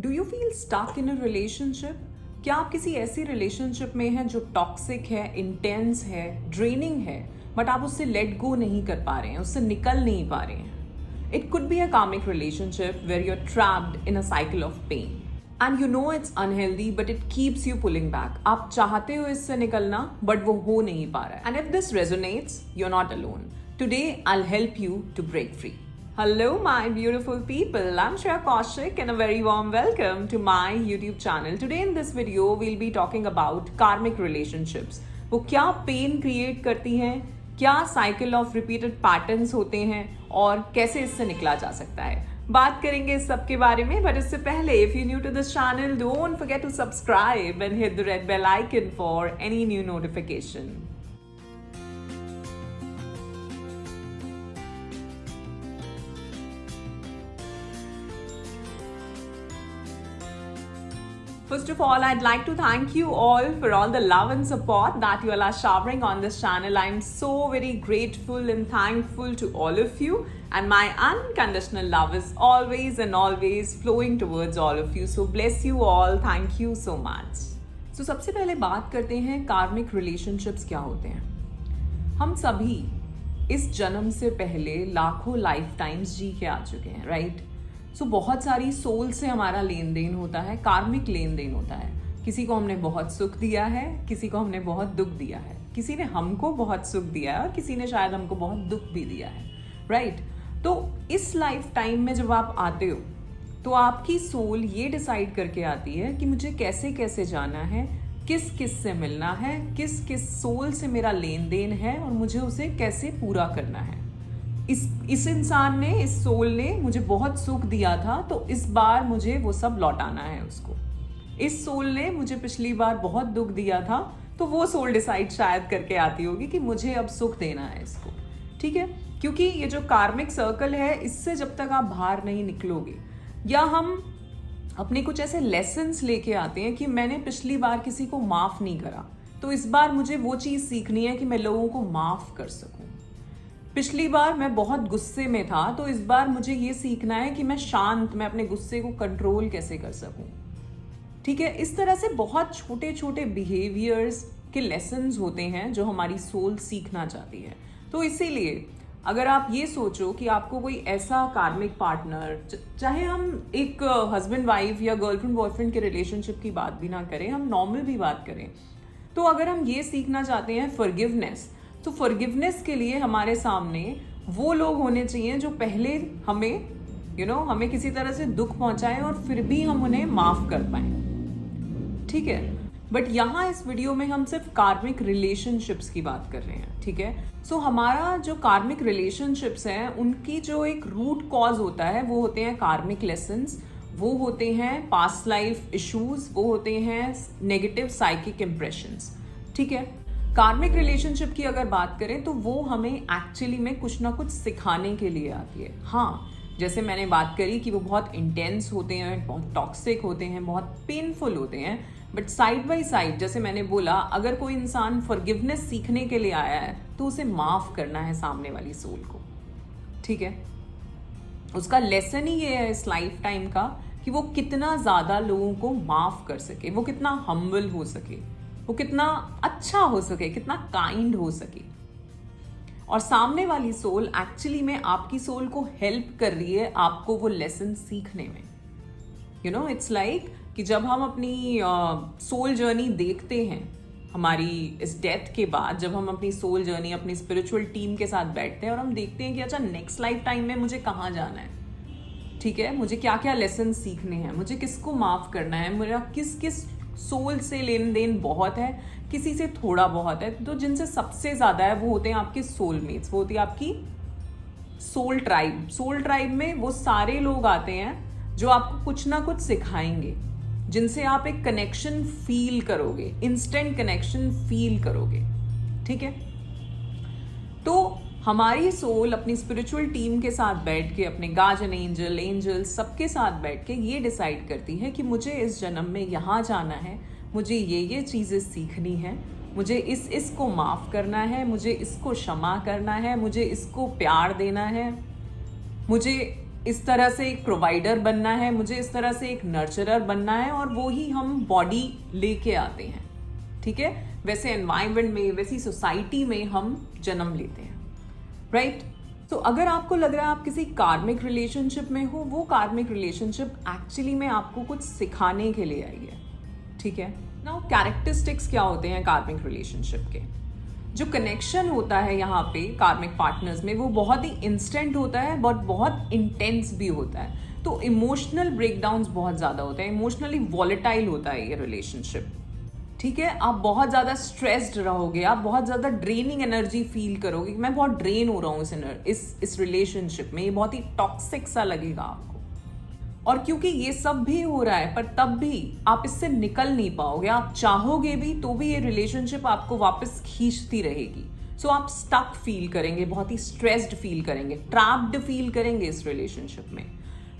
Do you feel stuck in a relationship? क्या आप किसी ऐसी रिलेशनशिप में हैं जो टॉक्सिक है, इंटेंस है, ड्रेनिंग है, बट आप उससे लेट गो नहीं कर पा रहे हैं, उससे निकल नहीं पा रहे हैं? It could be a karmic relationship where you are trapped in a cycle of pain and you know it's unhealthy but it keeps you pulling back. आप चाहते हो इससे निकलना बट वो हो नहीं पा रहा है. And if this resonates, you are not alone. Today, I'll help you to break free. Hello, my beautiful people. I'm Shreya Kaushik and a very warm welcome to my YouTube channel. Today in this video, we'll be talking about karmic relationships. वो क्या pen create करती हैं, क्या cycle of repeated patterns होते हैं और कैसे इससे निकला जा सकता है. बात करेंगे इस सब के बारे में, बट इससे पहले if you new to this channel, don't forget to subscribe and hit the red bell icon for any new notification. First of all, I'd like to thank you all for all the love and support that you all are showering on this channel. I'm so very grateful and thankful to all of you, and my unconditional love is always and always flowing towards all of you. So bless you all. Thank you so much. So सबसे पहले बात करते हैं कार्मिक relationships क्या होते हैं. हम सभी इस जन्म से पहले लाखों लाइफ टाइम्स जी के आ चुके हैं, राइट? सो बहुत सारी सोल से हमारा लेन देन होता है, कार्मिक लेन देन होता है. किसी को हमने बहुत सुख दिया है, किसी को हमने बहुत दुख दिया है, किसी ने हमको बहुत सुख दिया है और किसी ने शायद हमको बहुत दुख भी दिया है, राइट? तो इस लाइफ टाइम में जब आप आते हो तो आपकी सोल ये डिसाइड करके आती है कि मुझे कैसे कैसे जाना है, किस किस से मिलना है, किस किस सोल से मेरा लेन देन है और मुझे उसे कैसे पूरा करना है. इस इंसान ने, इस सोल ने मुझे बहुत सुख दिया था तो इस बार मुझे वो सब लौटाना है उसको. इस सोल ने मुझे पिछली बार बहुत दुख दिया था तो वो सोल डिसाइड शायद करके आती होगी कि मुझे अब सुख देना है इसको, ठीक है? क्योंकि ये जो कार्मिक सर्कल है, इससे जब तक आप बाहर नहीं निकलोगे, या हम अपने कुछ ऐसे लेसन्स लेके आते हैं कि मैंने पिछली बार किसी को माफ नहीं करा तो इस बार मुझे वो चीज़ सीखनी है कि मैं लोगों को माफ कर सकूं. पिछली बार मैं बहुत गुस्से में था तो इस बार मुझे ये सीखना है कि मैं शांत, मैं अपने गुस्से को कंट्रोल कैसे कर सकूं, ठीक है? इस तरह से बहुत छोटे छोटे बिहेवियर्स के लेसन्स होते हैं जो हमारी सोल सीखना चाहती है. तो इसीलिए अगर आप ये सोचो कि आपको कोई ऐसा कार्मिक पार्टनर, चाहे हम एक हस्बैंड वाइफ या गर्लफ्रेंड बॉयफ्रेंड के रिलेशनशिप की बात भी ना करें, हम नॉर्मल भी बात करें, तो अगर हम ये सीखना चाहते हैं फॉरगिवनेस, तो फॉरगिवनेस के लिए हमारे सामने वो लोग होने चाहिए जो पहले हमें हमें किसी तरह से दुख पहुंचाएं और फिर भी हम उन्हें माफ कर पाएं, ठीक है? बट यहाँ इस वीडियो में हम सिर्फ कार्मिक रिलेशनशिप्स की बात कर रहे हैं, ठीक है? सो हमारा जो कार्मिक रिलेशनशिप्स हैं उनकी जो एक रूट कॉज होता है वो होते हैं कार्मिक लेसन्स, वो होते हैं पास्ट लाइफ इश्यूज, वो होते हैं नेगेटिव साइकिक इम्प्रेशंस, ठीक है? कार्मिक रिलेशनशिप की अगर बात करें तो वो हमें एक्चुअली में कुछ ना कुछ सिखाने के लिए आती है. हाँ, जैसे मैंने बात करी कि वो बहुत इंटेंस होते हैं, बहुत टॉक्सिक होते हैं, बहुत पेनफुल होते हैं, बट साइड बाय साइड जैसे मैंने बोला, अगर कोई इंसान फॉरगिवनेस सीखने के लिए आया है तो उसे माफ करना है सामने वाली सोल को, ठीक है? उसका लेसन ही ये है इस लाइफ टाइम का कि वो कितना ज़्यादा लोगों को माफ कर सके, वो कितना हम्बल हो सके, वो कितना अच्छा हो सके, कितना काइंड हो सके. और सामने वाली सोल एक्चुअली में आपकी सोल को हेल्प कर रही है आपको वो लेसन सीखने में. इट्स लाइक कि जब हम अपनी सोल जर्नी देखते हैं, हमारी इस डेथ के बाद जब हम अपनी सोल जर्नी अपनी स्पिरिचुअल टीम के साथ बैठते हैं और हम देखते हैं कि अच्छा नेक्स्ट लाइफ टाइम में मुझे कहाँ जाना है, ठीक है? मुझे क्या क्या लेसन सीखने हैं, मुझे किसको माफ करना है, मेरा किस किस सोल से लेन देन बहुत है, किसी से थोड़ा बहुत है. तो जिनसे सबसे ज़्यादा है वो होते हैं आपके सोलमेट्स, वो होती है आपकी सोल ट्राइब. सोल ट्राइब में वो सारे लोग आते हैं जो आपको कुछ ना कुछ सिखाएंगे, जिनसे आप एक कनेक्शन फील करोगे, इंस्टेंट कनेक्शन फील करोगे, ठीक है? तो हमारी सोल अपनी स्पिरिचुअल टीम के साथ बैठ के, अपने गार्डियन एंजल सबके साथ बैठ के ये डिसाइड करती है कि मुझे इस जन्म में यहाँ जाना है, मुझे ये चीज़ें सीखनी है, मुझे इसको माफ़ करना है, मुझे इसको क्षमा करना है, मुझे इसको प्यार देना है, मुझे इस तरह से एक प्रोवाइडर बनना है, मुझे इस तरह से एक नर्चरर बनना है, और वो ही हम बॉडी लेके आते हैं, ठीक है। वैसे एनवायरनमेंट में, वैसी सोसाइटी में हम जन्म लेते हैं, राइट। तो अगर आपको लग रहा है आप किसी कार्मिक रिलेशनशिप में हो, वो कार्मिक रिलेशनशिप एक्चुअली में आपको कुछ सिखाने के लिए आई है, ठीक है। नाउ कैरेक्टरिस्टिक्स क्या होते हैं कार्मिक रिलेशनशिप के? जो कनेक्शन होता है यहाँ पे कार्मिक पार्टनर्स में, वो बहुत ही इंस्टेंट होता है बट बहुत इंटेंस भी होता है। तो इमोशनल ब्रेकडाउन्स बहुत ज़्यादा होते हैं, इमोशनली वॉलेटाइल होता है ये रिलेशनशिप, ठीक है। आप बहुत ज़्यादा स्ट्रेस्ड रहोगे, आप बहुत ज़्यादा ड्रेनिंग एनर्जी फील करोगे कि मैं बहुत ड्रेन हो रहा हूँ इस रिलेशनशिप में, ये बहुत ही टॉक्सिक सा लगेगा आपको। और क्योंकि ये सब भी हो रहा है, पर तब भी आप इससे निकल नहीं पाओगे, आप चाहोगे भी तो भी ये रिलेशनशिप आपको वापस खींचती रहेगी। सो आप स्टक फील करेंगे, बहुत ही स्ट्रेस्ड फील करेंगे, ट्रैप्ड फील करेंगे इस रिलेशनशिप में।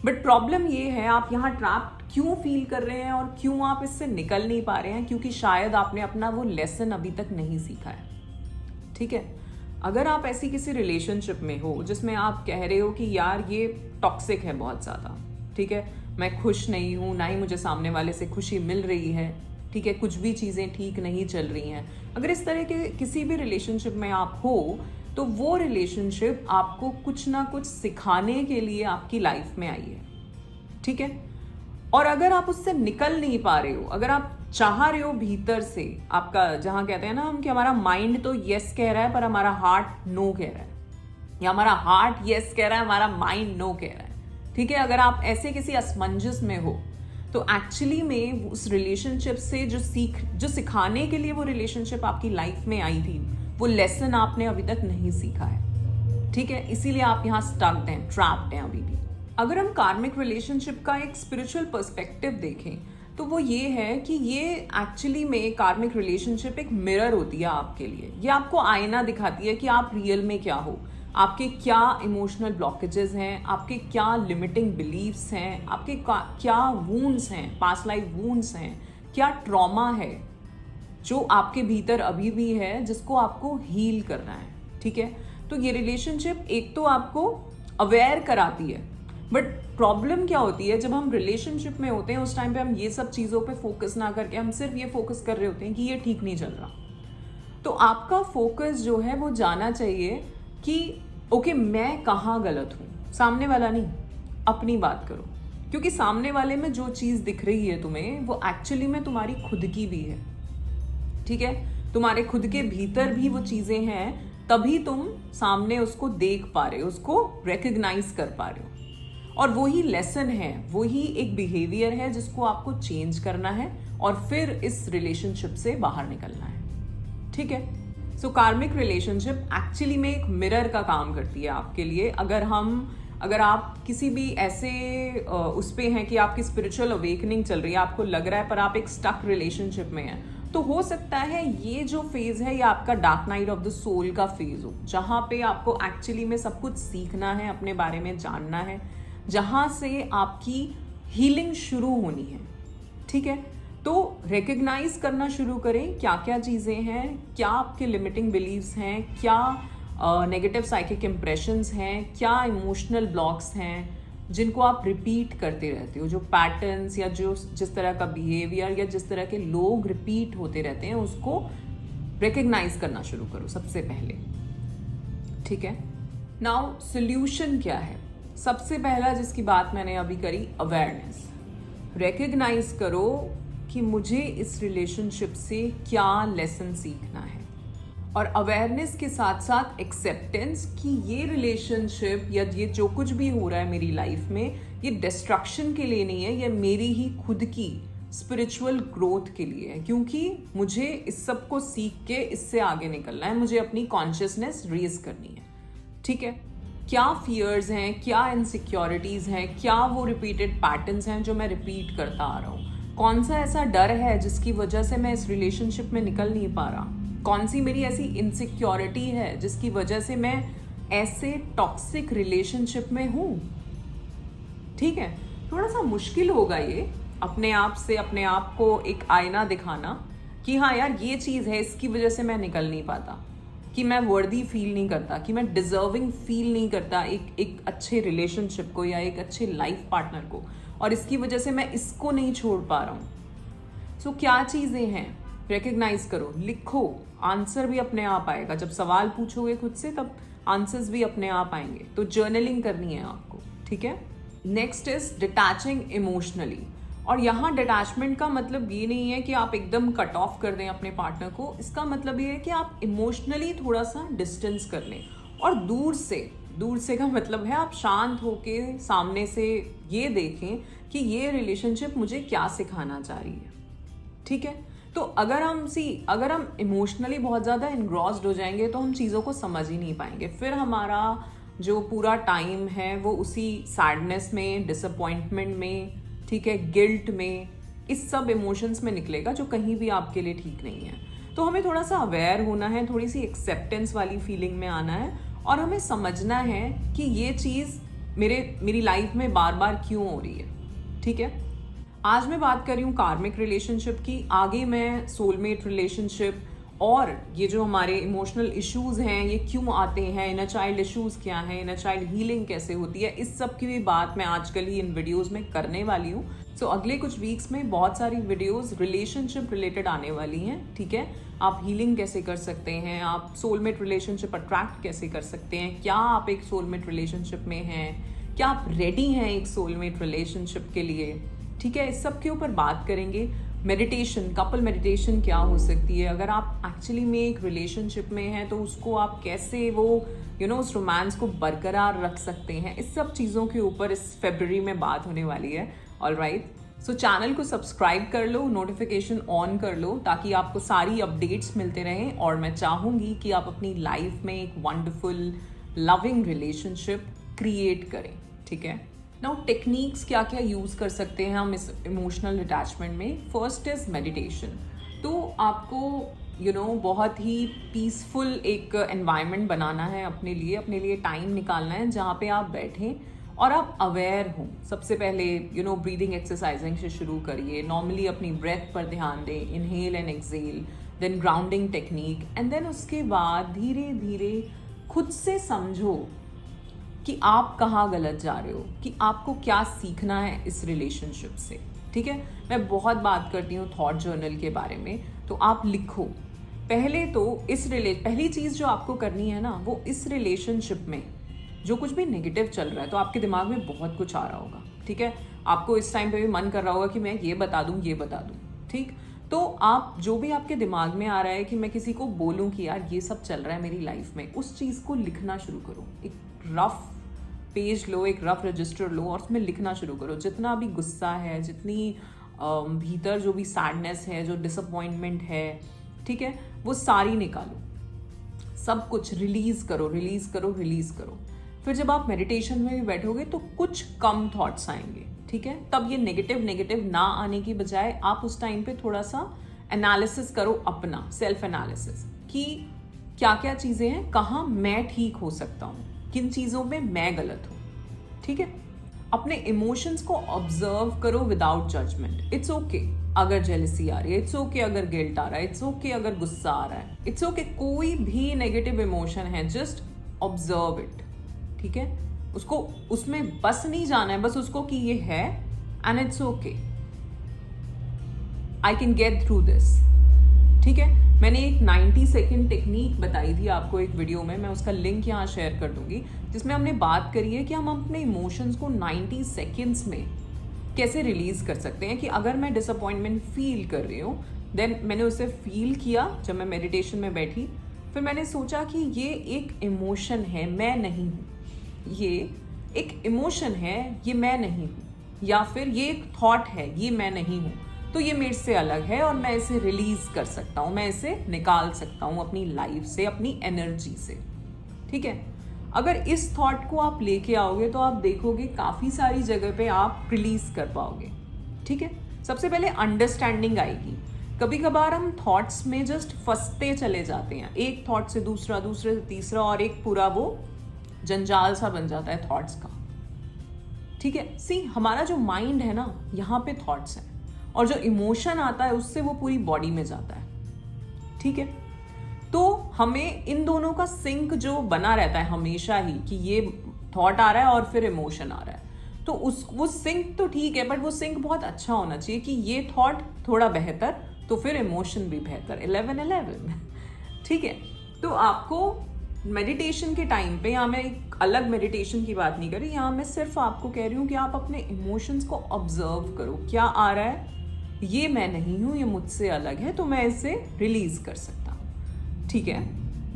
बट प्रॉब्लम ये है, आप यहाँ ट्रैप्ड क्यों फील कर रहे हैं और क्यों आप इससे निकल नहीं पा रहे हैं? क्योंकि शायद आपने अपना वो लेसन अभी तक नहीं सीखा है, ठीक है। अगर आप ऐसी किसी रिलेशनशिप में हो जिसमें आप कह रहे हो कि यार ये टॉक्सिक है बहुत ज़्यादा, ठीक है, मैं खुश नहीं हूँ, ना ही मुझे सामने वाले से खुशी मिल रही है, ठीक है, कुछ भी चीज़ें ठीक नहीं चल रही हैं, अगर इस तरह के किसी भी रिलेशनशिप में आप हो, तो वो रिलेशनशिप आपको कुछ ना कुछ सिखाने के लिए आपकी लाइफ में आई है, ठीक है। और अगर आप उससे निकल नहीं पा रहे हो, अगर आप चाह रहे हो भीतर से, आपका जहाँ कहते हैं ना हम कि हमारा माइंड तो यस कह रहा है पर हमारा हार्ट नो कह रहा है, या हमारा हार्ट यस कह रहा है, हमारा माइंड नो कह रहा है, ठीक है। अगर आप ऐसे किसी असमंजस में हो, तो एक्चुअली में उस रिलेशनशिप से जो सिखाने के लिए वो रिलेशनशिप आपकी लाइफ में आई थी, वो लेसन आपने अभी तक नहीं सीखा है, ठीक है। इसीलिए आप यहाँ स्टक्ड हैं, ट्रैप्ड हैं अभी भी। अगर हम कार्मिक रिलेशनशिप का एक स्पिरिचुअल पर्सपेक्टिव देखें, तो वो ये है कि ये एक्चुअली में कार्मिक रिलेशनशिप एक मिरर होती है आपके लिए। ये आपको आईना दिखाती है कि आप रियल में क्या हो, आपके क्या इमोशनल ब्लॉकेजेस हैं, आपके क्या लिमिटिंग बिलीव्स हैं, आपके क्या वूंड्स हैं, पास्ट लाइफ वूंड्स हैं, क्या ट्रॉमा है जो आपके भीतर अभी भी है, जिसको आपको हील करना है, ठीक है। तो ये रिलेशनशिप एक तो आपको अवेयर कराती है, बट प्रॉब्लम क्या होती है, जब हम रिलेशनशिप में होते हैं उस टाइम पे हम ये सब चीज़ों पे फोकस ना करके हम सिर्फ ये फोकस कर रहे होते हैं कि ये ठीक नहीं चल रहा। तो आपका फोकस जो है वो जाना चाहिए कि ओके मैं कहाँ गलत हूँ, सामने वाला नहीं, अपनी बात करो। क्योंकि सामने वाले में जो चीज़ दिख रही है तुम्हें, वो एक्चुअली में तुम्हारी खुद की भी है, ठीक है। तुम्हारे खुद के भीतर भी वो चीज़ें हैं, तभी तुम सामने उसको देख पा रहे हो, उसको रिकग्नाइज कर पा रहे हो। और वही लेसन है, वही एक बिहेवियर है जिसको आपको चेंज करना है और फिर इस रिलेशनशिप से बाहर निकलना है, ठीक है। सो कार्मिक रिलेशनशिप एक्चुअली में एक मिरर का काम करती है आपके लिए। अगर आप किसी भी ऐसे उस पे हैं कि आपकी स्पिरिचुअल अवेकनिंग चल रही है, आपको लग रहा है पर आप एक स्टक रिलेशनशिप में हैं, तो हो सकता है ये जो फेज है ये आपका dark night of the soul का फेज हो, जहाँ पे आपको एक्चुअली में सब कुछ सीखना है, अपने बारे में जानना है, जहाँ से आपकी हीलिंग शुरू होनी है, ठीक है। तो रिकग्नाइज करना शुरू करें क्या क्या चीज़ें हैं, क्या आपके लिमिटिंग बिलीव्स हैं, क्या नेगेटिव साइकिक इम्प्रेशंस हैं, क्या इमोशनल ब्लॉक्स हैं जिनको आप रिपीट करते रहते हो, जो पैटर्न्स या जो जिस तरह का बिहेवियर या जिस तरह के लोग रिपीट होते रहते हैं, उसको रिकग्नाइज करना शुरू करो सबसे पहले, ठीक है। नाउ सोल्यूशन क्या है? सबसे पहला जिसकी बात मैंने अभी करी, अवेयरनेस। रिकग्नाइज करो कि मुझे इस रिलेशनशिप से क्या लेसन सीखना है, और अवेयरनेस के साथ साथ एक्सेप्टेंस कि ये रिलेशनशिप या ये जो कुछ भी हो रहा है मेरी लाइफ में, ये डिस्ट्रक्शन के लिए नहीं है, ये मेरी ही खुद की स्पिरिचुअल ग्रोथ के लिए है। क्योंकि मुझे इस सब को सीख के इससे आगे निकलना है, मुझे अपनी कॉन्शियसनेस रेज करनी है, ठीक है। क्या फियर्स हैं, क्या इनसिक्योरिटीज़ हैं, क्या वो रिपीटेड पैटर्न्स हैं जो मैं रिपीट करता आ रहा हूँ, कौन सा ऐसा डर है जिसकी वजह से मैं इस रिलेशनशिप में निकल नहीं पा रहा, कौन सी मेरी ऐसी इनसिक्योरिटी है जिसकी वजह से मैं ऐसे टॉक्सिक रिलेशनशिप में हूँ, ठीक है। थोड़ा सा मुश्किल होगा ये अपने आप से अपने आप को एक आईना दिखाना कि हाँ यार ये चीज़ है, इसकी वजह से मैं निकल नहीं पाता। कि मैं वर्दी फील नहीं करता, कि मैं डिजर्विंग फील नहीं करता एक अच्छे रिलेशनशिप को या एक अच्छे लाइफ पार्टनर को, और इसकी वजह से मैं इसको नहीं छोड़ पा रहा हूँ। सो क्या चीज़ें हैं, रिकग्नाइज करो, लिखो, आंसर भी अपने आप आएगा। जब सवाल पूछोगे खुद से तब आंसर्स भी अपने आप आएंगे। तो जर्नलिंग करनी है आपको, ठीक है। Next is detaching emotionally. और यहाँ डिटैचमेंट का मतलब ये नहीं है कि आप एकदम कट ऑफ कर दें अपने पार्टनर को। इसका मतलब ये है कि आप इमोशनली थोड़ा सा डिस्टेंस कर लें, और दूर से का मतलब है आप शांत होके सामने से ये देखें कि ये रिलेशनशिप मुझे क्या सिखाना चाह रही है, ठीक है। तो अगर हम इमोशनली बहुत ज़्यादा इनग्रॉस्ड हो जाएंगे तो हम चीज़ों को समझ ही नहीं पाएंगे। फिर हमारा जो पूरा टाइम है वो उसी सैडनेस में, डिसअपॉइंटमेंट में, ठीक है, गिल्ट में, इस सब इमोशंस में निकलेगा जो कहीं भी आपके लिए ठीक नहीं है। तो हमें थोड़ा सा अवेयर होना है, थोड़ी सी एक्सेप्टेंस वाली फीलिंग में आना है, और हमें समझना है कि ये चीज़ मेरी लाइफ में बार बार क्यों हो रही है, ठीक है। आज मैं बात कर रही हूँ कार्मिक रिलेशनशिप की, आगे मैं सोलमेट रिलेशनशिप और ये जो हमारे इमोशनल इश्यूज हैं ये क्यों आते हैं, इनर चाइल्ड इश्यूज क्या हैं, इनर चाइल्ड हीलिंग कैसे होती है, इस सब की भी बात मैं आजकल ही इन वीडियोस में करने वाली हूँ। सो अगले कुछ वीक्स में बहुत सारी वीडियोस रिलेशनशिप रिलेटेड आने वाली हैं, ठीक है। आप हीलिंग कैसे कर सकते हैं, आप सोलमेट रिलेशनशिप अट्रैक्ट कैसे कर सकते हैं, क्या आप एक सोलमेट रिलेशनशिप में हैं, क्या आप रेडी हैं एक सोलमेट रिलेशनशिप के लिए, ठीक है। इस सब के ऊपर बात करेंगे। मेडिटेशन, कपल मेडिटेशन क्या हो सकती है, अगर आप एक्चुअली में एक रिलेशनशिप में हैं तो उसको आप कैसे वो उस रोमांस को बरकरार रख सकते हैं, इस सब चीज़ों के ऊपर इस फरवरी में बात होने वाली है। ऑलराइट, सो चैनल को सब्सक्राइब कर लो, नोटिफिकेशन ऑन कर लो ताकि आपको सारी अपडेट्स मिलते रहें। और मैं चाहूँगी कि आप अपनी लाइफ में एक वंडरफुल लविंग रिलेशनशिप क्रिएट करें, ठीक है। नाउ टेक्निक्स क्या क्या यूज़ कर सकते हैं हम इस इमोशनल अटैचमेंट में। First is meditation. तो आपको बहुत ही पीसफुल एक एनवायरनमेंट बनाना है अपने लिए टाइम निकालना है जहाँ पे आप बैठें और आप अवेयर हों। सबसे पहले ब्रीदिंग एक्सरसाइजिंग से शुरू करिए। नॉर्मली अपनी ब्रेथ पर ध्यान दें, inhale and exhale, then grounding technique, and then उसके बाद धीरे धीरे खुद से समझो कि आप कहाँ गलत जा रहे हो, कि आपको क्या सीखना है इस रिलेशनशिप से, ठीक है। मैं बहुत बात करती हूँ थॉट जर्नल के बारे में, तो आप लिखो। पहली चीज़ जो आपको करनी है ना, वो इस रिलेशनशिप में जो कुछ भी नेगेटिव चल रहा है, तो आपके दिमाग में बहुत कुछ आ रहा होगा, ठीक है। आपको इस टाइम पे भी मन कर रहा होगा कि मैं ये बता दूँ, ठीक। तो आप जो भी आपके दिमाग में आ रहा है कि मैं किसी को बोलूँ कि यार ये सब चल रहा है मेरी लाइफ में, उस चीज़ को लिखना शुरू करो। एक रफ पेज लो, एक रफ रजिस्टर लो और उसमें लिखना शुरू करो। जितना भी गुस्सा है, जितनी भीतर जो भी सैडनेस है, जो डिसअपॉइंटमेंट है, ठीक है, वो सारी निकालो, सब कुछ रिलीज करो। फिर जब आप मेडिटेशन में भी बैठोगे तो कुछ कम थॉट्स आएंगे, ठीक है। तब ये नेगेटिव ना आने की बजाय आप उस टाइम पे थोड़ा सा एनालिसिस करो, अपना सेल्फ एनालिसिस, कि क्या क्या चीज़ें हैं, कहाँ मैं ठीक हो सकता हूँ, किन चीज़ों में मैं गलत हूँ, ठीक है। अपने इमोशंस को ऑब्जर्व करो विदाउट जजमेंट। इट्स ओके अगर जेलसी आ रही है, इट्स ओके अगर गिल्ट आ रहा है, इट्स ओके अगर गुस्सा आ रहा है, इट्स ओके कोई भी नेगेटिव इमोशन है, जस्ट ऑब्जर्व इट, ठीक है। उसमें बस नहीं जाना है, बस उसको कि ये है and it's okay, I can get through this, ठीक है। मैंने एक 90 सेकेंड टेक्निक बताई थी आपको एक वीडियो में, मैं उसका लिंक यहाँ शेयर कर दूंगी, जिसमें हमने बात करी है कि हम अपने इमोशंस को 90 सेकेंड्स में कैसे रिलीज कर सकते हैं। कि अगर मैं डिसअपॉइंटमेंट फील कर रही हूँ, देन मैंने उसे फील किया जब मैं मेडिटेशन में बैठी, फिर मैंने सोचा कि ये एक इमोशन है, मैं नहीं हूँ, ये एक इमोशन है, ये मैं नहीं हूँ, या फिर ये एक थॉट है, ये मैं नहीं हूँ, तो ये मेरे से अलग है और मैं इसे रिलीज कर सकता हूँ, मैं इसे निकाल सकता हूँ अपनी लाइफ से, अपनी एनर्जी से, ठीक है। अगर इस थॉट को आप लेके आओगे तो आप देखोगे काफ़ी सारी जगह पे आप रिलीज कर पाओगे, ठीक है। सबसे पहले अंडरस्टैंडिंग आएगी। कभी कभार हम थॉट्स में जस्ट फंसते चले जाते हैं, एक थॉट से दूसरा, दूसरे से तीसरा, और एक पूरा वो जंजाल सा बन जाता है थॉट्स का, ठीक है। सी, हमारा जो माइंड है ना, यहाँ पे थॉट्स हैं, और जो इमोशन आता है उससे वो पूरी बॉडी में जाता है, ठीक है। तो हमें इन दोनों का सिंक जो बना रहता है हमेशा ही, कि ये थॉट आ रहा है और फिर इमोशन आ रहा है, तो वो सिंक तो ठीक है, बट वो सिंक बहुत अच्छा होना चाहिए कि ये थॉट थोड़ा बेहतर तो फिर इमोशन भी बेहतर। 11-11 ठीक है। तो आपको मेडिटेशन के टाइम पे, यहाँ मैं एक अलग मेडिटेशन की बात नहीं कर रही, यहाँ मैं सिर्फ आपको कह रही हूँ कि आप अपने इमोशंस को ऑब्जर्व करो, क्या आ रहा है, ये मैं नहीं हूँ, ये मुझसे अलग है, तो मैं इसे रिलीज कर सकता हूँ। ठीक है।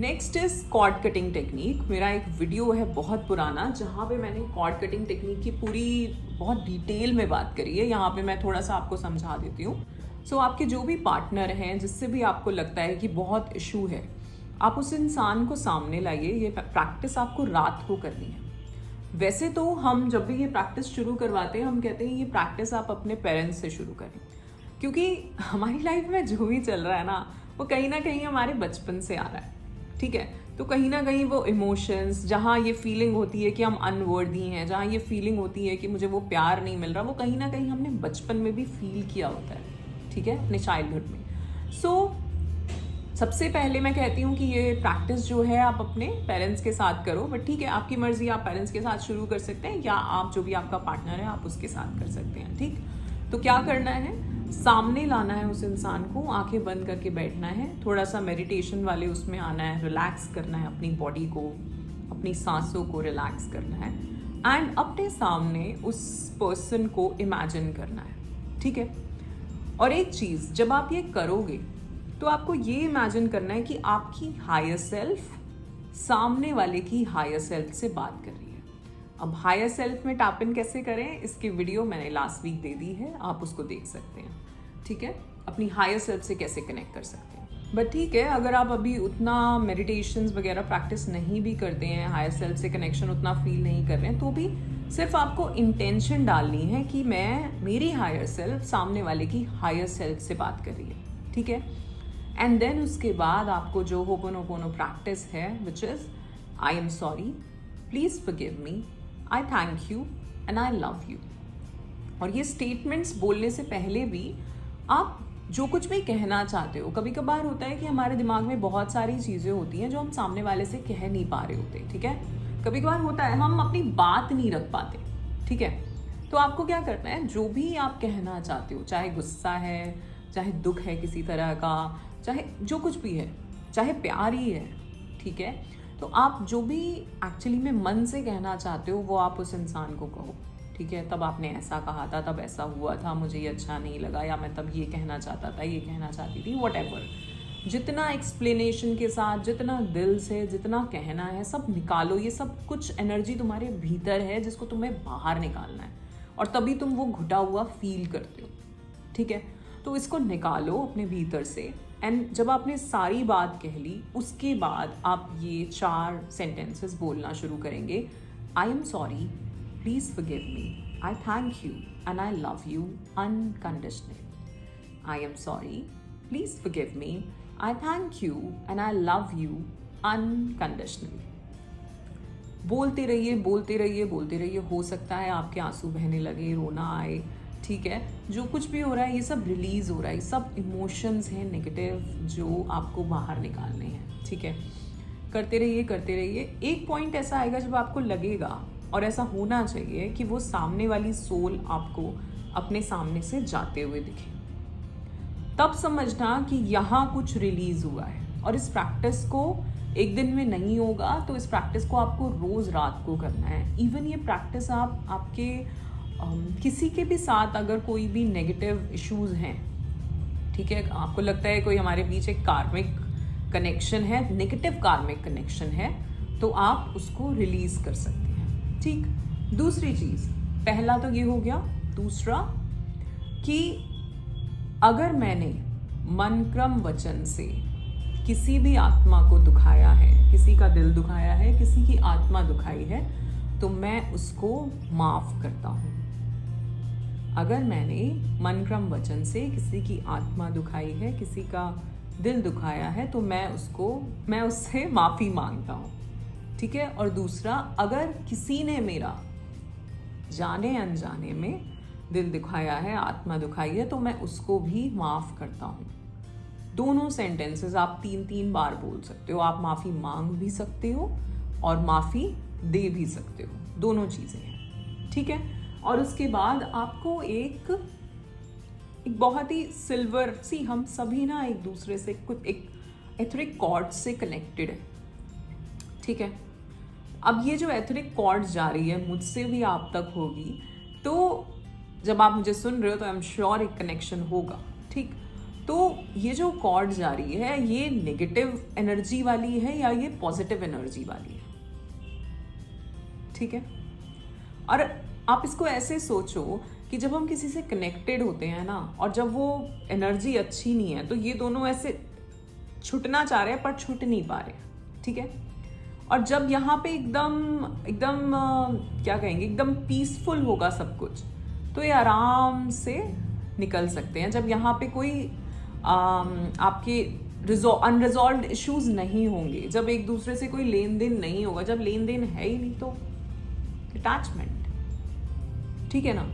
Next is cord cutting technique. मेरा एक वीडियो है बहुत पुराना जहाँ पे मैंने कॉर्ड कटिंग टेक्निक की पूरी बहुत डिटेल में बात करी है, यहाँ पे मैं थोड़ा सा आपको समझा देती हूँ। सो आपके जो भी पार्टनर हैं, जिससे भी आपको लगता है कि बहुत इशू है, आप उस इंसान को सामने लाइए। ये प्रैक्टिस आपको रात को करनी है। वैसे तो हम जब भी ये प्रैक्टिस शुरू करवाते हैं, हम कहते हैं ये प्रैक्टिस आप अपने पेरेंट्स से शुरू करें, क्योंकि हमारी लाइफ में जो भी चल रहा है ना, वो कहीं ना कहीं हमारे बचपन से आ रहा है। ठीक है। तो कहीं ना कहीं वो इमोशंस, जहाँ ये फीलिंग होती है कि हम अनवर्दी हैं, जहाँ ये फीलिंग होती है कि मुझे वो प्यार नहीं मिल रहा, वो कहीं ना कहीं हमने बचपन में भी फील किया होता है। ठीक है, अपने चाइल्डहुड में। सो सबसे पहले मैं कहती हूँ कि ये प्रैक्टिस जो है आप अपने पेरेंट्स के साथ करो, बट ठीक है, आपकी मर्जी, आप पेरेंट्स के साथ शुरू कर सकते हैं या आप जो भी आपका पार्टनर है आप उसके साथ कर सकते हैं। ठीक। तो क्या करना है, सामने लाना है उस इंसान को, आंखें बंद करके बैठना है, थोड़ा सा मेडिटेशन वाले उसमें आना है, रिलैक्स करना है अपनी बॉडी को, अपनी सांसों को रिलैक्स करना है, एंड अपने सामने उस पर्सन को इमेजिन करना है। ठीक है। और एक चीज़, जब आप ये करोगे तो आपको ये इमेजिन करना है कि आपकी हायर सेल्फ सामने वाले की हायर सेल्फ से बात कर रही है। अब हायर सेल्फ में टैप इन कैसे करें, इसकी वीडियो मैंने लास्ट वीक दे दी है, आप उसको देख सकते हैं। ठीक है, अपनी हायर सेल्फ से कैसे कनेक्ट कर सकते हैं। बट ठीक है, अगर आप अभी उतना मेडिटेशंस वगैरह प्रैक्टिस नहीं भी करते हैं, हायर सेल्फ से कनेक्शन उतना फील नहीं कर रहे हैं, तो भी सिर्फ आपको इंटेंशन डालनी है कि मेरी हायर सेल्फ सामने वाले की हायर सेल्फ से बात कर रही है। ठीक है। एंड देन उसके बाद आपको जो होपोनोपोनो प्रैक्टिस है, which is I am sorry, please forgive me, I thank you and I love you. और ये स्टेटमेंट्स बोलने से पहले भी आप जो कुछ भी कहना चाहते हो, कभी कभार होता है कि हमारे दिमाग में बहुत सारी चीज़ें होती हैं जो हम सामने वाले से कह नहीं पा रहे होते। ठीक है। कभी कभार होता है हम अपनी बात नहीं रख पाते। ठीक है। तो आपको क्या करना है, जो भी आप कहना चाहते हो, चाहे गुस्सा है, चाहे दुख है किसी तरह का, चाहे जो कुछ भी है, चाहे प्यार ही है, ठीक है, तो आप जो भी एक्चुअली में मन से कहना चाहते हो वो आप उस इंसान को कहो। ठीक है। तब आपने ऐसा कहा था, तब ऐसा हुआ था, मुझे ये अच्छा नहीं लगा, या मैं तब ये कहना चाहता था, ये कहना चाहती थी, व्हाटएवर। जितना एक्सप्लेनेशन के साथ, जितना दिल से, जितना कहना है, सब निकालो। ये सब कुछ एनर्जी तुम्हारे भीतर है जिसको तुम्हें बाहर निकालना है, और तभी तुम वो घुटा हुआ फील करते हो। ठीक है। तो इसको निकालो अपने भीतर से, एंड जब आपने सारी बात कह ली, उसके बाद आप ये 4 सेंटेंसेस बोलना शुरू करेंगे। I am sorry, please forgive me, I thank you and I love you unconditionally. I am sorry, please forgive me, I thank you and I love you unconditionally. बोलते रहिए, बोलते रहिए, बोलते रहिए। हो सकता है आपके आंसू बहने लगे, रोना आए। ठीक है। जो कुछ भी हो रहा है ये सब रिलीज हो रहा है, ये सब इमोशंस हैं नेगेटिव जो आपको बाहर निकालने हैं। ठीक है। करते रहिए, करते रहिए। एक पॉइंट ऐसा आएगा जब आपको लगेगा, और ऐसा होना चाहिए, कि वो सामने वाली सोल आपको अपने सामने से जाते हुए दिखे। तब समझना कि यहाँ कुछ रिलीज हुआ है। और इस प्रैक्टिस को एक दिन में नहीं होगा, तो इस प्रैक्टिस को आपको रोज रात को करना है। इवन ये प्रैक्टिस आप आपके किसी के भी साथ, अगर कोई भी नेगेटिव इश्यूज हैं, ठीक है, आपको लगता है कोई हमारे बीच एक कार्मिक कनेक्शन है, नेगेटिव कार्मिक कनेक्शन है, तो आप उसको रिलीज कर सकते हैं। ठीक। दूसरी चीज, पहला तो ये हो गया। दूसरा कि अगर मैंने मन क्रम वचन से किसी भी आत्मा को दुखाया है, किसी का दिल दुखाया है, किसी की आत्मा दुखाई है, तो मैं उसको माफ करता हूँ। अगर मैंने मन क्रम वचन से किसी की आत्मा दुखाई है, किसी का दिल दुखाया है, तो मैं उससे माफ़ी मांगता हूँ। ठीक है। और दूसरा, अगर किसी ने मेरा जाने अनजाने में दिल दुखाया है, आत्मा दुखाई है, तो मैं उसको भी माफ़ करता हूँ। दोनों सेंटेंसेस आप 3-3 बार बोल सकते हो। आप माफ़ी मांग भी सकते हो और माफ़ी दे भी सकते हो, दोनों चीज़ें हैं, ठीक है। और उसके बाद आपको एक बहुत ही सिल्वर सी, हम सभी ना एक दूसरे से कुछ एक एथरिक कॉर्ड से कनेक्टेड है, ठीक है। अब ये जो एथरिक कॉर्ड जा रही है मुझसे भी आप तक होगी, तो जब आप मुझे सुन रहे हो तो आई एम श्योर एक कनेक्शन होगा, ठीक। तो ये जो कॉर्ड जा रही है ये नेगेटिव एनर्जी वाली है या ये पॉजिटिव एनर्जी वाली है, ठीक है। और आप इसको ऐसे सोचो कि जब हम किसी से कनेक्टेड होते हैं ना, और जब वो एनर्जी अच्छी नहीं है तो ये दोनों ऐसे छूटना चाह रहे हैं पर छूट नहीं पा रहे, ठीक है। और जब यहाँ पे एकदम एकदम क्या कहेंगे, एकदम पीसफुल होगा सब कुछ, तो ये आराम से निकल सकते हैं। जब यहाँ पे कोई आपके अनरिजॉल्व्ड इश्यूज नहीं होंगे, जब एक दूसरे से कोई लेन देन नहीं होगा, जब लेन देन है ही नहीं तो अटैचमेंट, ठीक है ना।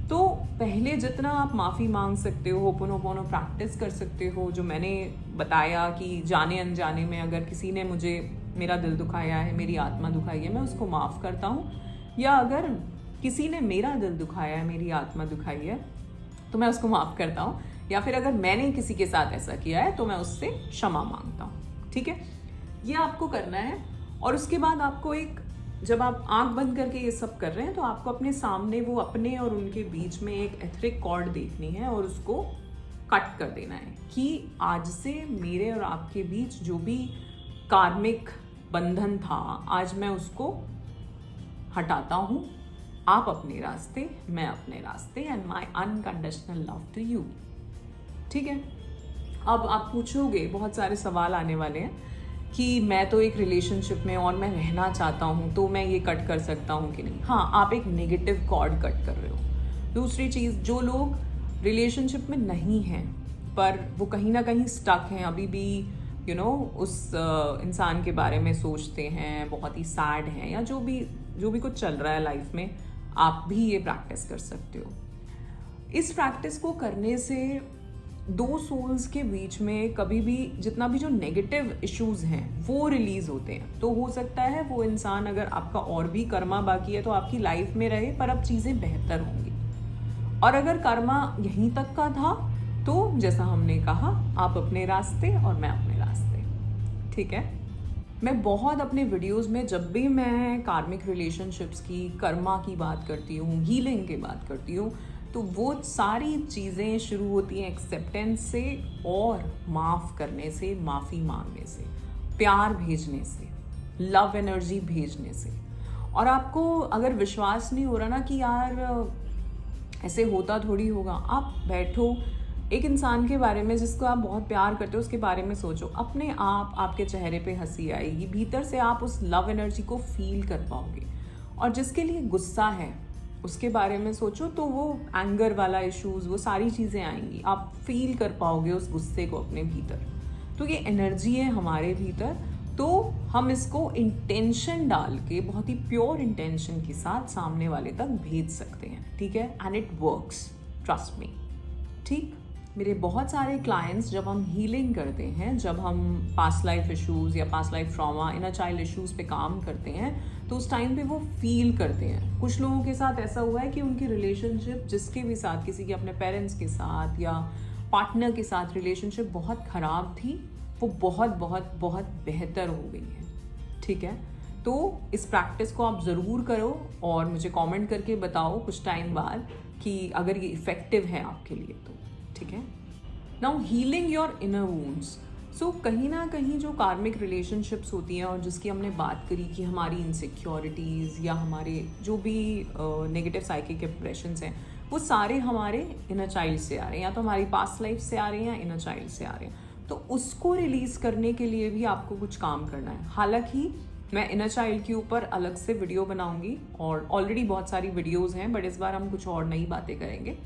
तो पहले जितना आप माफ़ी मांग सकते हो, होपोनोपोनो प्रैक्टिस कर सकते हो, जो मैंने बताया कि जाने अनजाने में अगर किसी ने मुझे मेरा दिल दुखाया है, मेरी आत्मा दुखाई है, मैं उसको माफ़ करता हूँ। या अगर किसी ने मेरा दिल दुखाया है, मेरी आत्मा दुखाई है, तो मैं उसको माफ़ करता हूँ। या फिर अगर मैंने किसी के साथ ऐसा किया है तो मैं उससे क्षमा मांगता हूँ, ठीक है। ये आपको करना है। और उसके बाद आपको एक, जब आप आंख बंद करके ये सब कर रहे हैं तो आपको अपने सामने वो अपने और उनके बीच में एक एथरिक कॉर्ड देखनी है और उसको कट कर देना है कि आज से मेरे और आपके बीच जो भी कार्मिक बंधन था, आज मैं उसको हटाता हूँ। आप अपने रास्ते, मैं अपने रास्ते, and my unconditional love to you, ठीक है। अब आप पूछोगे, बहुत सारे सवाल आने वाले हैं कि मैं तो एक रिलेशनशिप में और मैं रहना चाहता हूँ, तो मैं ये कट कर सकता हूँ कि नहीं। हाँ, आप एक नेगेटिव कॉर्ड कट कर रहे हो। दूसरी चीज़, जो लोग रिलेशनशिप में नहीं हैं पर वो कहीं ना कहीं स्टक हैं, अभी भी उस इंसान के बारे में सोचते हैं, बहुत ही सैड हैं, या जो भी कुछ चल रहा है लाइफ में, आप भी ये प्रैक्टिस कर सकते हो। इस प्रैक्टिस को करने से दो सोल्स के बीच में कभी भी जितना भी जो नेगेटिव इश्यूज हैं वो रिलीज होते हैं। तो हो सकता है वो इंसान, अगर आपका और भी कर्मा बाकी है तो आपकी लाइफ में रहे, पर अब चीज़ें बेहतर होंगी। और अगर कर्मा यहीं तक का था तो जैसा हमने कहा, आप अपने रास्ते और मैं अपने रास्ते, ठीक है। मैं बहुत अपने वीडियोस में जब भी मैं कार्मिक रिलेशनशिप्स की, कर्मा की बात करती हूँ, हीलिंग की बात करती हूँ, तो वो सारी चीज़ें शुरू होती हैं एक्सेप्टेंस से और माफ़ करने से, माफ़ी मांगने से, प्यार भेजने से, लव एनर्जी भेजने से। और आपको अगर विश्वास नहीं हो रहा ना कि यार ऐसे होता थोड़ी होगा, आप बैठो, एक इंसान के बारे में जिसको आप बहुत प्यार करते हो उसके बारे में सोचो, अपने आप आपके चेहरे पे हंसी आएगी, भीतर से आप उस लव एनर्जी को फील कर पाओगे। और जिसके लिए गुस्सा है उसके बारे में सोचो, तो वो एंगर वाला इश्यूज, वो सारी चीज़ें आएंगी, आप फील कर पाओगे उस गुस्से को अपने भीतर। तो ये एनर्जी है हमारे भीतर, तो हम इसको इंटेंशन डाल के, बहुत ही प्योर इंटेंशन के साथ सामने वाले तक भेज सकते हैं, ठीक है। And it works, trust me, ठीक। मेरे बहुत सारे क्लाइंट्स, जब हम हीलिंग करते हैं, जब हम पास्ट लाइफ इश्यूज़ या past life trauma, inner child issues पे काम करते हैं, तो उस टाइम पे वो फील करते हैं। कुछ लोगों के साथ ऐसा हुआ है कि उनकी रिलेशनशिप जिसके भी साथ, किसी के अपने पेरेंट्स के साथ या पार्टनर के साथ रिलेशनशिप बहुत ख़राब थी, वो बहुत बहुत बहुत बेहतर हो गई है, ठीक है। तो इस प्रैक्टिस को आप ज़रूर करो और मुझे कमेंट करके बताओ कुछ टाइम बाद कि अगर ये इफ़ेक्टिव है आपके लिए तो, ठीक है। Now healing your inner wounds. So कहीं ना कहीं जो कार्मिक रिलेशनशिप्स होती हैं और जिसकी हमने बात करी कि हमारी इनसिक्योरिटीज़ या हमारे जो भी नेगेटिव साइकिक इंप्रेशंस हैं, वो सारे हमारे इनर चाइल्ड से आ रहे हैं, या तो हमारी पास्ट लाइफ से आ रहे हैं या इनर चाइल्ड से आ रहे हैं। तो उसको रिलीज़ करने के लिए भी आपको कुछ काम करना है। हालांकि मैं इनर चाइल्ड के ऊपर अलग से वीडियो बनाऊंगी और ऑलरेडी बहुत सारी वीडियोस हैं, बट इस बार हम कुछ और नई बातें करेंगे,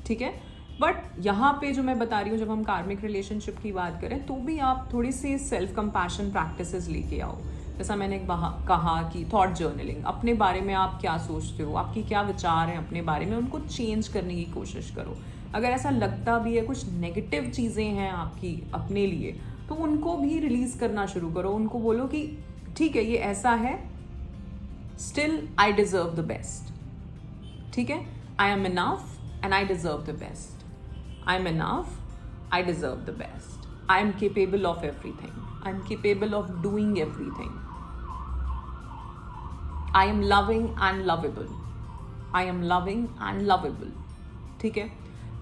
ठीक है। बट यहाँ पे जो मैं बता रही हूँ, जब हम कार्मिक रिलेशनशिप की बात करें तो भी आप थोड़ी सी सेल्फ कंपैशन प्रैक्टिसेस लेके आओ। जैसा मैंने कहा कि थॉट जर्नलिंग, अपने बारे में आप क्या सोचते हो, आपके क्या विचार हैं अपने बारे में, उनको चेंज करने की कोशिश करो। अगर ऐसा लगता भी है कुछ नेगेटिव चीज़ें हैं आपकी अपने लिए, तो उनको भी रिलीज करना शुरू करो। उनको बोलो कि ठीक है, ये ऐसा है, still I deserve the best. ठीक है, I am enough and I deserve the best. I am enough, I deserve the best. I am capable of everything. I am capable of doing everything. I am loving and lovable. I am loving and lovable. ठीक है,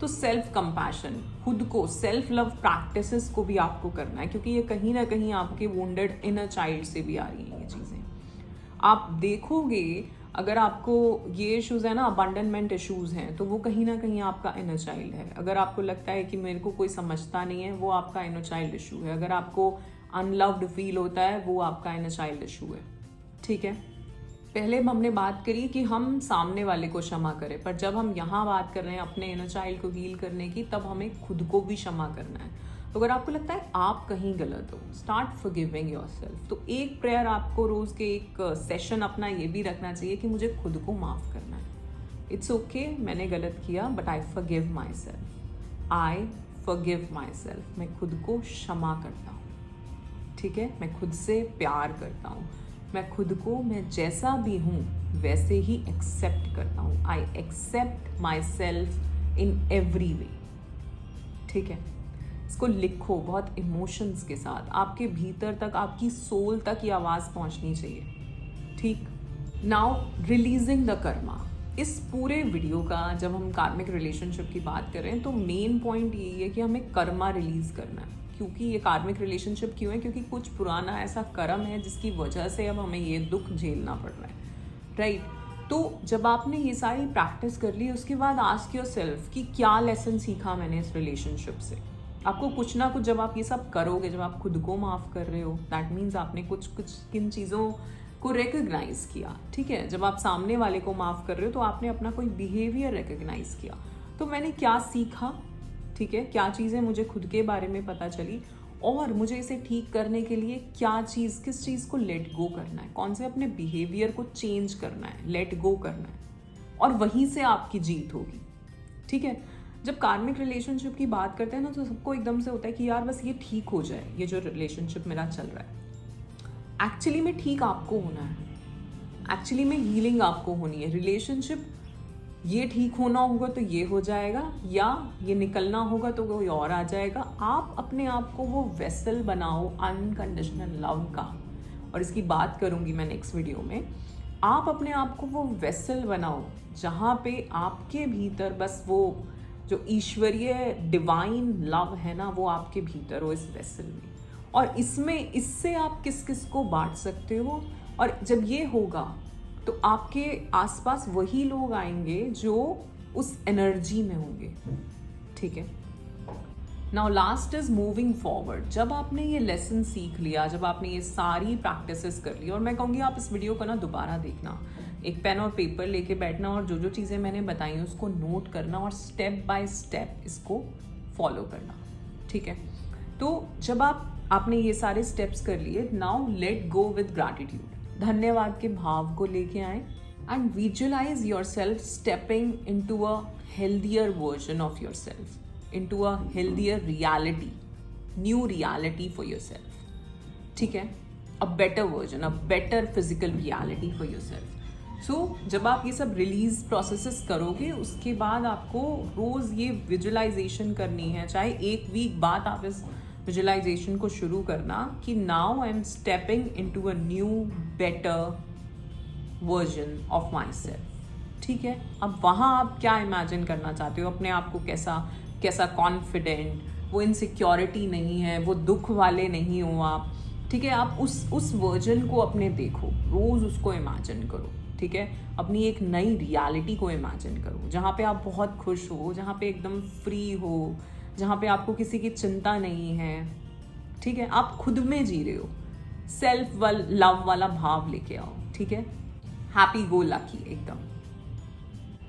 तो self compassion, खुद को self love practices को भी आपको करना है, क्योंकि ये कहीं ना कहीं आपके वुंडेड इनर चाइल्ड से भी आ रही हैं ये चीज़ें। आप देखोगे अगर आपको ये इश्यूज़ है ना, अबंडनमेंट इश्यूज़ हैं, तो वो कहीं ना कहीं आपका इनर चाइल्ड है। अगर आपको लगता है कि मेरे को कोई समझता नहीं है, वो आपका इनर चाइल्ड इशू है। अगर आपको अनलव्ड फील होता है, वो आपका इनर चाइल्ड इशू है। ठीक है, पहले हमने बात करी कि हम सामने वाले को क्षमा करें, पर जब हम यहाँ बात कर रहे हैं अपने इनर चाइल्ड को हील करने की, तब हमें खुद को भी क्षमा करना है। तो अगर आपको लगता है आप कहीं गलत हो, स्टार्ट फॉरगिविंग योरसेल्फ। तो एक प्रेयर आपको रोज़ के एक सेशन अपना ये भी रखना चाहिए कि मुझे खुद को माफ़ करना है। इट्स ओके, मैंने गलत किया, but I forgive my self. I forgive my self. मैं खुद को क्षमा करता हूँ। ठीक है, मैं खुद से प्यार करता हूँ। मैं खुद को, मैं जैसा भी हूँ वैसे ही एक्सेप्ट करता हूँ। I accept myself in every way. ठीक है, इसको लिखो बहुत इमोशंस के साथ, आपके भीतर तक, आपकी सोल तक ये आवाज़ पहुँचनी चाहिए। ठीक, नाउ रिलीजिंग द कर्मा। इस पूरे वीडियो का जब हम कार्मिक रिलेशनशिप की बात कर रहे हैं, तो मेन पॉइंट यही है कि हमें कर्मा रिलीज करना है। क्योंकि ये कार्मिक रिलेशनशिप क्यों है? क्योंकि कुछ पुराना ऐसा कर्म है जिसकी वजह से अब हमें ये दुख झेलना पड़ रहा है, राइट? तो जब आपने ये सारी प्रैक्टिस कर ली, उसके बाद आस्क योरसेल्फ कि क्या लेसन सीखा मैंने इस रिलेशनशिप से। आपको कुछ ना कुछ, जब आप ये सब करोगे, जब आप खुद को माफ़ कर रहे हो, दैट मीन्स आपने कुछ किन चीज़ों को रिकग्नाइज किया। ठीक है, जब आप सामने वाले को माफ़ कर रहे हो तो आपने अपना कोई बिहेवियर रिकग्नाइज किया। तो मैंने क्या सीखा, ठीक है, क्या चीज़ें मुझे खुद के बारे में पता चली, और मुझे इसे ठीक करने के लिए क्या चीज़, किस चीज़ को लेट गो करना है, कौन से अपने बिहेवियर को चेंज करना है, लेट गो करना है, और वहीं से आपकी जीत होगी। ठीक है, जब कार्मिक रिलेशनशिप की बात करते हैं ना, तो सबको एकदम से होता है कि यार बस ये ठीक हो जाए, ये जो रिलेशनशिप मेरा चल रहा है। एक्चुअली में ठीक आपको होना है, एक्चुअली में हीलिंग आपको होनी है। रिलेशनशिप ये ठीक होना होगा तो ये हो जाएगा, या ये निकलना होगा तो कोई और आ जाएगा। आप अपने आप को वो वेसल बनाओ अनकंडीशनल लव का, और इसकी बात करूँगी मैं नेक्स्ट वीडियो में। आप अपने आप को वो वेसल बनाओ जहाँ पे आपके भीतर बस वो जो ईश्वरीय डिवाइन लव है ना, वो आपके भीतर हो इस वेसल में। और इससे आप किस किस को बांट सकते हो, और जब ये होगा तो आपके आसपास वही लोग आएंगे जो उस एनर्जी में होंगे। ठीक है, now last is moving forward. जब आपने ये लेसन सीख लिया, जब आपने ये सारी प्रैक्टिसेस कर ली, और मैं कहूँगी आप इस वीडियो को ना दोबारा देखना, एक पेन और पेपर लेके बैठना, और जो जो चीज़ें मैंने बताई उसको नोट करना, और स्टेप बाय स्टेप इसको फॉलो करना। ठीक है, तो जब आपने ये सारे स्टेप्स कर लिए, now let go with gratitude. धन्यवाद के भाव को लेके आए, and visualize yourself stepping into a healthier version of yourself, into a healthier reality, new reality for yourself. ठीक है, a better version, a better physical reality for yourself. So जब आप ये सब release processes करोगे, उसके बाद आपको रोज़ ये विजुअलाइजेशन करनी है, चाहे एक वीक बाद आप इस विजुअलाइजेशन को शुरू करना कि now I am stepping into a new better version of my self. ठीक है, अब वहाँ आप क्या इमेजिन करना चाहते हो, अपने आप को कैसा कॉन्फिडेंट, वो इनसिक्योरिटी नहीं है, वो दुख वाले नहीं हो आप। ठीक है, आप उस वर्जन को अपने देखो, रोज़ उसको इमेजिन करो। ठीक है, अपनी एक नई रियलिटी को इमेजिन करो जहाँ पे आप बहुत खुश हो, जहाँ पे एकदम फ्री हो, जहाँ पे आपको किसी की चिंता नहीं है। ठीक है, आप खुद में जी रहे हो, सेल्फ लव वाला भाव लेके आओ। ठीक है, हैप्पी गो लकी एकदम।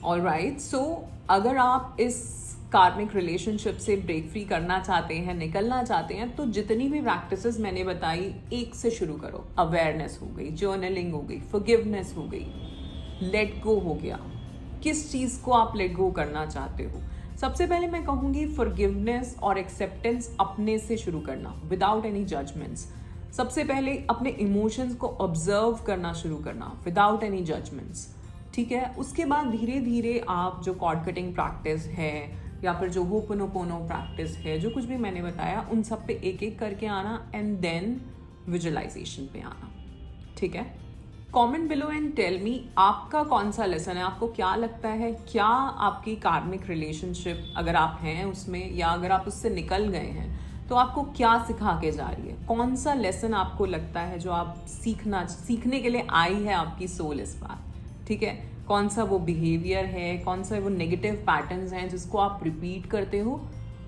ऑलराइट, सो अगर आप इस कार्मिक रिलेशनशिप से ब्रेक फ्री करना चाहते हैं, निकलना चाहते हैं, तो जितनी भी प्रैक्टिसेस मैंने बताई, एक से शुरू करो। अवेयरनेस हो गई, जर्नलिंग हो गई, फॉरगिवनेस हो गई, लेट गो हो गया। किस चीज़ को आप लेट गो करना चाहते हो? सबसे पहले मैं कहूँगी फॉरगिवनेस और एक्सेप्टेंस अपने से शुरू करना विदाउट एनी जजमेंट्स। सबसे पहले अपने इमोशंस को ऑब्जर्व करना शुरू करना विदाउट एनी जजमेंट्स, ठीक है। उसके बाद धीरे धीरे आप जो कॉर्ड कटिंग प्रैक्टिस है या फिर जो होपोनोपोनो प्रैक्टिस है, जो कुछ भी मैंने बताया, उन सब पे एक एक करके आना एंड देन विजुअलाइजेशन पे आना, ठीक है। Comment below and tell me आपका कौन सा लेसन है, आपको क्या लगता है, क्या आपकी कार्मिक रिलेशनशिप अगर आप हैं उसमें या अगर आप उससे निकल गए हैं तो आपको क्या सिखा के जा रही है, कौन सा लेसन आपको लगता है जो आप सीखने के लिए आई है आपकी सोल इस बार, ठीक है। कौन सा वो बिहेवियर है, कौन सा वो नेगेटिव पैटर्न्स हैं जिसको आप रिपीट करते हो।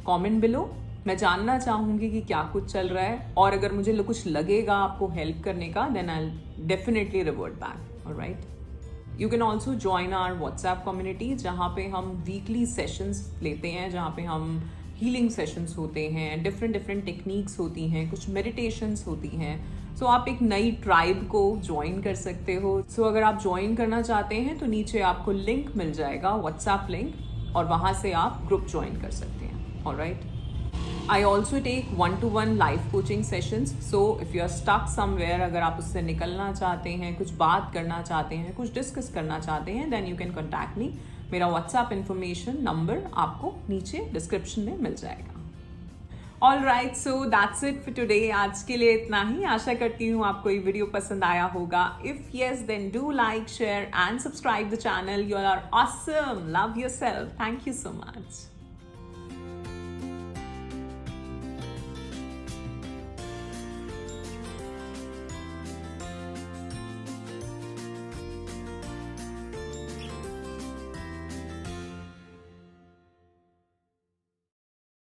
कमेंट बिलो, मैं जानना चाहूँगी कि क्या कुछ चल रहा है, और अगर मुझे कुछ लगेगा आपको हेल्प करने का then I definitely revert back, alright. You can also join our WhatsApp community जहाँ पे हम वीकली सेशंस लेते हैं, जहाँ पे हम हीलिंग सेशंस होते हैं, डिफरेंट टेक्निक्स होती हैं, कुछ मेडिटेशंस होती हैं। सो आप एक नई ट्राइब को ज्वाइन कर सकते हो। सो अगर आप ज्वाइन करना चाहते हैं तो नीचे आपको लिंक मिल जाएगा, व्हाट्सएप लिंक, और वहाँ से आप ग्रुप ज्वाइन कर सकते हैं, alright. I also take 1-to-1 life coaching sessions. So if you are stuck somewhere, अगर आप उससे निकलना चाहते हैं, कुछ बात करना चाहते हैं, कुछ डिस्कस करना चाहते हैं, then you can contact me. मेरा WhatsApp information नंबर आपको नीचे डिस्क्रिप्शन में मिल जाएगा। Alright, so that's it for today. आज के लिए इतना ही। आशा करती हूँ आपको ये वीडियो पसंद आया होगा। If yes, then do like, share and subscribe the channel. You are awesome. Love yourself. Thank you so much.